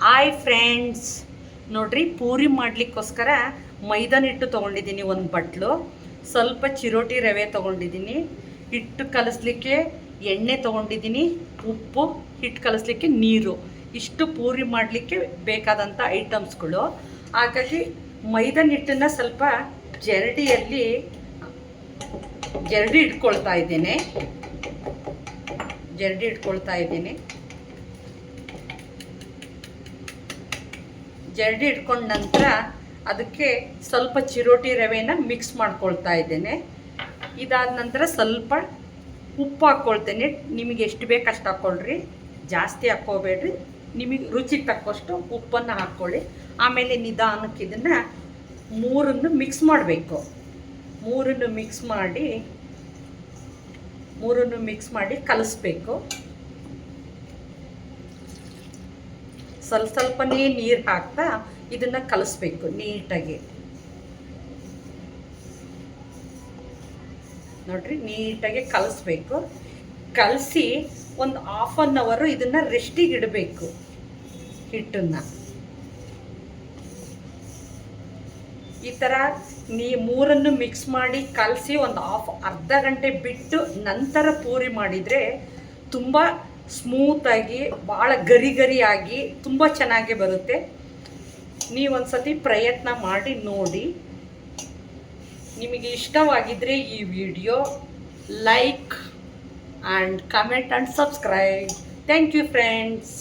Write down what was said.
Hi friends, ನೋಡ್ರಿ ಪೂರಿ ಮಾಡಲಿಕ್ಕೋಸ್ಕರ ಮೈದಾನ ಹಿಟ್ಟು ತೊಗೊಂಡಿದ್ದೀನಿ ಒಂದು ಬಟ್ಲು, ಸ್ವಲ್ಪ ಚಿರೋಟಿ ರವೆ ತೊಗೊಂಡಿದ್ದೀನಿ, ಹಿಟ್ಟು ಕಲಿಸ್ಲಿಕ್ಕೆ ಎಣ್ಣೆ ತೊಗೊಂಡಿದ್ದೀನಿ, ಉಪ್ಪು, ಹಿಟ್ಟು ಕಲಿಸ್ಲಿಕ್ಕೆ ನೀರು. ಇಷ್ಟು ಪೂರಿ ಮಾಡಲಿಕ್ಕೆ ಬೇಕಾದಂಥ ಐಟಮ್ಸ್ಗಳು. ಹಾಗಾಗಿ ಮೈದಾನ ಹಿಟ್ಟನ್ನು ಸ್ವಲ್ಪ ಜರಡಿ ಇಟ್ಕೊಳ್ತಾ ಇದ್ದೇನೆ. ಜರಡಿ ಇಟ್ಕೊಂಡ ನಂತರ ಅದಕ್ಕೆ ಸ್ವಲ್ಪ ಚಿರೋಟಿ ರವೆನ ಮಿಕ್ಸ್ ಮಾಡ್ಕೊಳ್ತಾ ಇದ್ದೇನೆ. ಇದಾದ ನಂತರ ಸ್ವಲ್ಪ ಉಪ್ಪು ಹಾಕ್ಕೊಳ್ತೇನೆ. ನಿಮಗೆ ಎಷ್ಟು ಬೇಕು ಅಷ್ಟು ಹಾಕ್ಕೊಳ್ರಿ, ಜಾಸ್ತಿ ಹಾಕ್ಕೋಬೇಡ್ರಿ. ನಿಮಗೆ ರುಚಿಗೆ ತಕ್ಕಷ್ಟು ಉಪ್ಪನ್ನು ಹಾಕ್ಕೊಳ್ಳಿ. ಆಮೇಲೆ ನಿಧಾನಕ್ಕೆ ಇದನ್ನು ಮೂರನ್ನು ಮಿಕ್ಸ್ ಮಾಡಬೇಕು. ಮೂರನ್ನು ಮಿಕ್ಸ್ ಮಾಡಿ ಕಲಿಸ್ಬೇಕು. ಸ್ವಲ್ಪನೇ ನೀರು ಹಾಕ್ತಾ ಇದನ್ನು ಕಲಿಸ್ಬೇಕು ನೀಟಾಗಿ. ನೋಡ್ರಿ, ನೀಟಾಗಿ ಕಲಿಸ್ಬೇಕು. ಕಲಸಿ ಒಂದು ಹಾಫ್ ಆನ್ ಅವರು ಇದನ್ನು ರೆಸ್ಟಿಗೆ ಇಡಬೇಕು. ಹಿಟ್ಟನ್ನು ಈ ಥರ ಮೂರನ್ನು ಮಿಕ್ಸ್ ಮಾಡಿ ಕಲಸಿ ಒಂದು ಅರ್ಧ ಗಂಟೆ ಬಿಟ್ಟು ನಂತರ ಪೂರಿ ಮಾಡಿದರೆ ತುಂಬ ಸ್ಮೂತಾಗಿ, ಭಾಳ ಗರಿಯಾಗಿ ತುಂಬ ಚೆನ್ನಾಗಿ ಬರುತ್ತೆ. ನೀವೊಂದು ಸತಿ ಪ್ರಯತ್ನ ಮಾಡಿ ನೋಡಿ. ನಿಮಗೆ ಇಷ್ಟವಾಗಿದ್ದರೆ ಈ video like and comment and subscribe. Thank you friends.